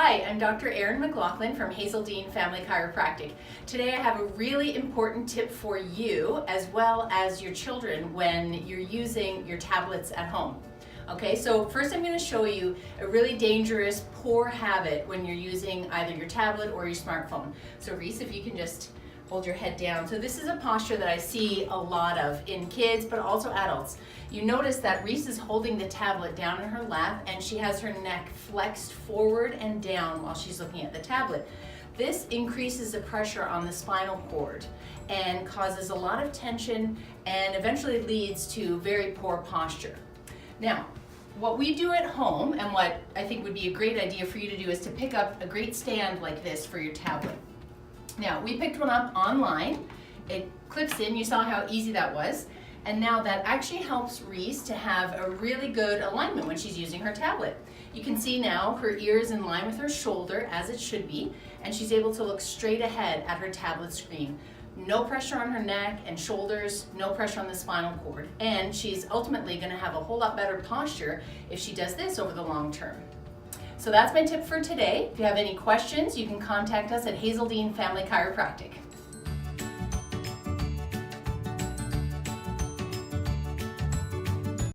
Hi, I'm Dr. Erin McLaughlin from Hazeldean Family Chiropractic. Today I have a really important tip for you as well as your children when you're using your tablets at home. Okay, so first I'm going to show you a really dangerous, poor habit when you're using either your tablet or your smartphone. So Reese, if you can just hold your head down. So this is a posture that I see a lot of in kids, but also adults. You notice that Reese is holding the tablet down in her lap and she has her neck flexed forward and down while she's looking at the tablet. This increases the pressure on the spinal cord and causes a lot of tension and eventually leads to very poor posture. Now, what we do at home and what I think would be a great idea for you to do is to pick up a great stand like this for your tablet. Now, we picked one up online. It clips in, you saw how easy that was. And now that actually helps Reese to have a really good alignment when she's using her tablet. You can see now her ear is in line with her shoulder as it should be, and she's able to look straight ahead at her tablet screen. No pressure on her neck and shoulders, no pressure on the spinal cord. And she's ultimately gonna have a whole lot better posture if she does this over the long term. So that's my tip for today. If you have any questions, you can contact us at Hazeldean Family Chiropractic.